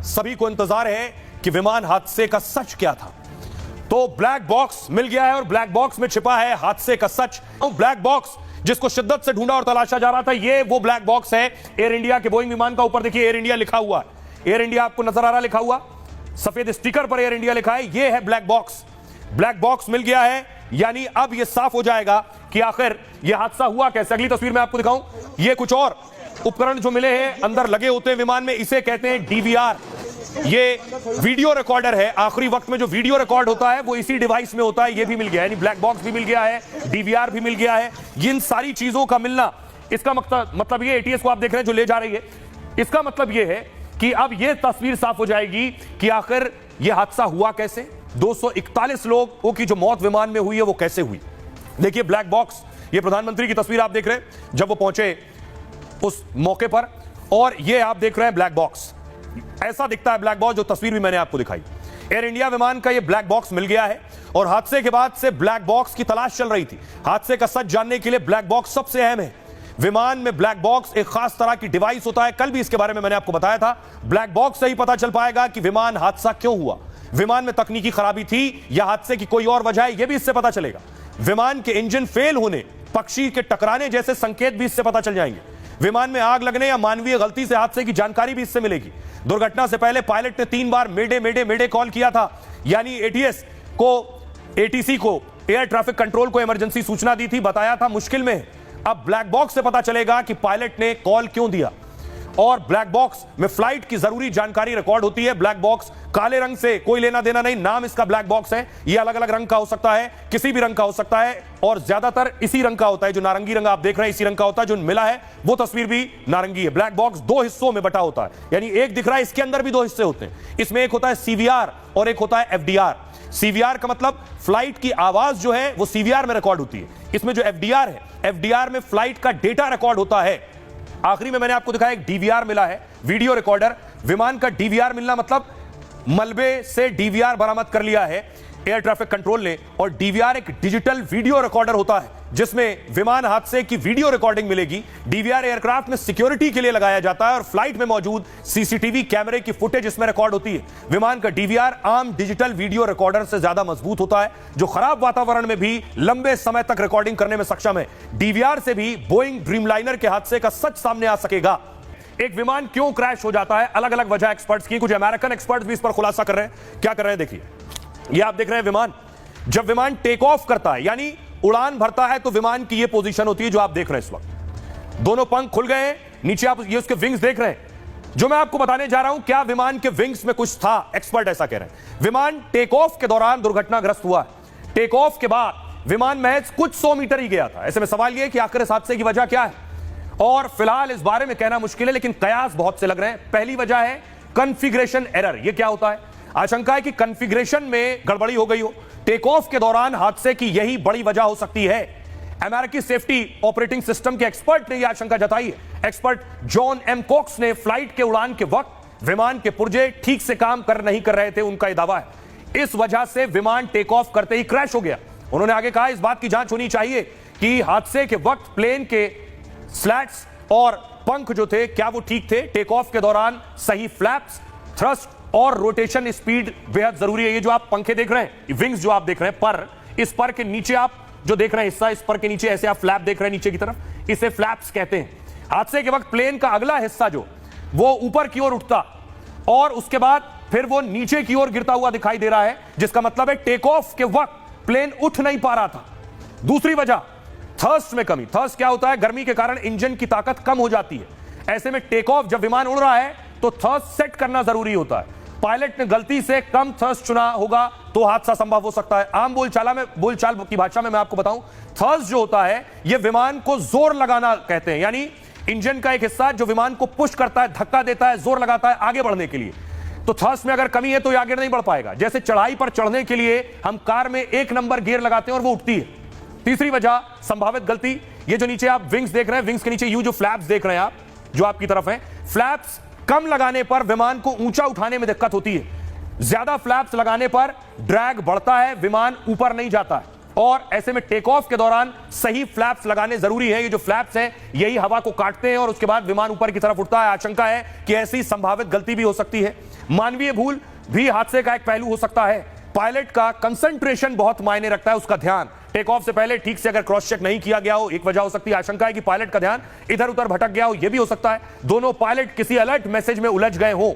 सभी को इंतजार है कि विमान हादसे का सच क्या था। तो ब्लैक बॉक्स मिल गया है और ब्लैक बॉक्स में छिपा है हादसे का सच। ब्लैक बॉक्स जिसको शिद्दत से ढूंढा और तलाशा जा रहा था, ये वो ब्लैक बॉक्स है एयर इंडिया के बोइंग विमान का। ऊपर देखिए एयर इंडिया लिखा हुआ है, एयर इंडिया आपको नजर आ रहा लिखा हुआ, सफेद स्टिकर पर एयर इंडिया लिखा है। ये है ब्लैक बॉक्स। ब्लैक बॉक्स मिल गया है, यानी अब यह साफ हो जाएगा कि आखिर यह हादसा हुआ कैसे। अगली तस्वीर में आपको दिखाऊं, ये कुछ और उपकरण जो मिले हैं अंदर लगे होते हैं विमान में, इसे कहते हैं डीवीआर। ये वीडियो रिकॉर्डर है, आखिरी वक्त में जो वीडियो रिकॉर्ड होता है वो इसी डिवाइस में होता है। ये भी मिल गया, यानी ब्लैक बॉक्स भी मिल गया है, डीवीआर भी मिल गया है। इन सारी चीजों का मिलना, इसका मतलब ये एटीएस को आप देख रहे हैं जो ले जा रही है, इसका मतलब ये है कि अब ये तस्वीर साफ हो जाएगी कि आखिर यह हादसा हुआ कैसे। 241 लोगों की जो मौत विमान में हुई है वो कैसे हुई। देखिए ब्लैक बॉक्स, ये प्रधानमंत्री की तस्वीर आप देख रहे हैं जब वो पहुंचे उस मौके पर, और ये आप देख रहे हैं ब्लैक बॉक्स। ऐसा दिखता है ब्लैक बॉक्स, जो तस्वीर भी मैंने आपको दिखाई। एयर इंडिया विमान का ये ब्लैक बॉक्स मिल गया है और हादसे के बाद से ब्लैक बॉक्स की तलाश चल रही थी। हादसे का सच जानने के लिए ब्लैक बॉक्स सबसे अहम है। विमान में ब्लैक बॉक्स एक खास तरह की डिवाइस होता है, कल भी इसके बारे में मैंने आपको बताया था। ब्लैक बॉक्स से ही पता चल पाएगा कि विमान हादसा क्यों हुआ, विमान में तकनीकी खराबी थी या हादसे की कोई और वजह है, यह भी इससे पता चलेगा। विमान के इंजन फेल होने, पक्षी के टकराने जैसे संकेत भी इससे पता चल जाएंगे। विमान में आग लगने या मानवीय गलती से हादसे की जानकारी भी इससे मिलेगी। दुर्घटना से पहले पायलट ने 3 बार मेडे मेडे मेडे कॉल किया था, यानी एटीएस को, एटीसी को, एयर ट्रैफिक कंट्रोल को इमरजेंसी सूचना दी थी, बताया था मुश्किल में है। अब ब्लैक बॉक्स से पता चलेगा कि पायलट ने कॉल क्यों दिया। और ब्लैक बॉक्स में फ्लाइट की जरूरी जानकारी रिकॉर्ड होती है। ब्लैक बॉक्स काले रंग से कोई लेना देना नहीं, नाम इसका ब्लैक बॉक्स है। यह अलग अलग रंग का हो सकता है, किसी भी रंग का हो सकता है, और ज्यादातर इसी रंग का होता है। जो नारंगी रंग आप देख रहे हैं इसी रंग का होता है। जो मिला है वो तस्वीर भी नारंगी है। ब्लैक बॉक्स 2 हिस्सों में बटा होता है, यानी एक दिख रहा है, इसके अंदर भी 2 हिस्से होते हैं। इसमें एक होता है सीवीआर और एक होता है एफडीआर। सीवीआर का मतलब फ्लाइट की आवाज जो है वो सीवीआर में रिकॉर्ड होती है। इसमें जो एफडीआर है, एफडीआर में फ्लाइट का डेटा रिकॉर्ड होता है। आखिरी में मैंने आपको दिखाया एक डीवीआर मिला है, वीडियो रिकॉर्डर। विमान का डीवीआर मिलना मतलब मलबे से डीवीआर बरामद कर लिया है एयर ट्रैफिक कंट्रोल ने। और डीवीआर एक डिजिटल वीडियो रिकॉर्डर होता है जिसमें विमान हादसे की वीडियो रिकॉर्डिंग मिलेगी। डीवीआर एयरक्राफ्ट में सिक्योरिटी के लिए लगाया जाता है और फ्लाइट में मौजूद सीसीटीवी कैमरे की फुटेज इसमें रिकॉर्ड होती है। विमान का डीवीआर आम डिजिटल वीडियो रिकॉर्डर से ज्यादा मजबूत होता है, जो खराब वातावरण में भी लंबे समय तक रिकॉर्डिंग करने में सक्षम है। डीवीआर से भी बोइंग ड्रीमलाइनर के हादसे का सच सामने आ सकेगा। एक विमान क्यों क्रैश हो जाता है, अलग अलग वजह एक्सपर्ट्स की, कुछ अमेरिकन एक्सपर्ट्स भी इस पर खुलासा कर रहे हैं। क्या कर रहे हैं देखिए, ये आप देख रहे हैं विमान, जब विमान टेक ऑफ करता है यानी उड़ान भरता है तो विमान की ये पोजीशन होती है जो आप देख रहे हैं इस वक्त। दोनों पंख खुल गए हैं, नीचे आप ये उसके विंग्स देख रहे हैं। जो मैं आपको बताने जा रहा हूं, क्या विमान के विंग्स में कुछ था, एक्सपर्ट ऐसा कह रहे हैं। विमान टेक ऑफ के दौरान दुर्घटनाग्रस्त हुआ। टेक ऑफ के बाद विमान महज कुछ 100 मीटर ही गया था। ऐसे में सवाल यह कि आखिर इस हादसे की वजह क्या है, और फिलहाल इस बारे में कहना मुश्किल है, लेकिन कयास बहुत से लग रहे हैं। पहली वजह है कॉन्फ़िगरेशन एरर। यह क्या होता है? आशंका है कि कॉन्फ़िगरेशन में गड़बड़ी हो गई हो। टेक ऑफ के दौरान हादसे की यही बड़ी वजह हो सकती है। अमेरिकी सेफ्टी ऑपरेटिंग सिस्टम के एक्सपर्ट ने यह आशंका जताई है। एक्सपर्ट जॉन एम कॉक्स ने फ्लाइट के उड़ान के वक्त विमान के पुर्जे ठीक से काम नहीं कर रहे थे, उनका यह दावा है। इस वजह से विमान टेक ऑफ करते ही क्रैश हो गया। उन्होंने आगे कहा इस बात की जांच होनी चाहिए कि हादसे के वक्त प्लेन के स्लैट्स और पंख जो थे क्या वो ठीक थे। टेक ऑफ के दौरान सही फ्लैप्स, थ्रस्ट और रोटेशन स्पीड बेहद जरूरी है। ये जो आप पंखे देख रहे हैं, विंग्स जो आप देख रहे हैं, पर, इस पर के नीचे आप जो देख रहे हैं हिस्सा, इस पर के नीचे ऐसे आप फ्लैप देख रहे हैं नीचे की तरफ, इसे फ्लैप्स कहते हैं। हादसे के वक्त प्लेन का अगला हिस्सा जो वो ऊपर की ओर उठता और उसके बाद फिर वो नीचे की ओर गिरता हुआ दिखाई दे रहा है, जिसका मतलब है टेक ऑफ के वक्त प्लेन उठ नहीं पा रहा था। दूसरी वजह थर्स्ट में कमी। थर्स्ट क्या होता है? गर्मी के कारण इंजन की ताकत कम हो जाती है। ऐसे में टेक ऑफ जब विमान उड़ रहा है तो थर्स्ट सेट करना जरूरी होता है। पायलट ने गलती से कम थर्स्ट चुना होगा तो हादसा संभव हो सकता है। आम बोलचाल की भाषा में मैं आपको बताऊं, थर्स्ट जो होता है यह विमान को जोर लगाना कहते हैं, यानी इंजन का एक हिस्सा जो विमान को पुश करता है, धक्का देता है, जोर लगाता है आगे बढ़ने के लिए। तो थर्स्ट में अगर कमी है तो ये आगे नहीं बढ़ पाएगा। जैसे चढ़ाई पर चढ़ने के लिए हम कार में 1 नंबर गियर लगाते हैं और वो उठती है। तीसरी वजह संभावित गलती, ये जो नीचे आप विंग्स देख रहे हैं, विंग्स के नीचे यू जो फ्लैप्स देख रहे हैं आप, जो आपकी तरफ है, फ्लैप्स कम लगाने पर विमान को ऊंचा उठाने में दिक्कत होती है। ज्यादा फ्लैप्स लगाने पर ड्रैग बढ़ता है, विमान ऊपर नहीं जाता है। और ऐसे में टेक ऑफ के दौरान सही फ्लैप्स लगाने जरूरी है। ये जो फ्लैप्स हैं यही हवा को काटते हैं और उसके बाद विमान ऊपर की तरफ उठता है। आशंका है कि ऐसी संभावित गलती भी हो सकती है। मानवीय भूल भी हादसे का एक पहलू हो सकता है। पायलट का कंसंट्रेशन बहुत मायने रखता है, उसका ध्यान टेक ऑफ से पहले ठीक से अगर क्रॉस चेक नहीं किया गया हो, एक वजह हो सकती है। आशंका है कि पायलट का ध्यान इधर उधर भटक गया हो, यह भी हो सकता है। दोनों पायलट किसी अलर्ट मैसेज में उलझ गए हो।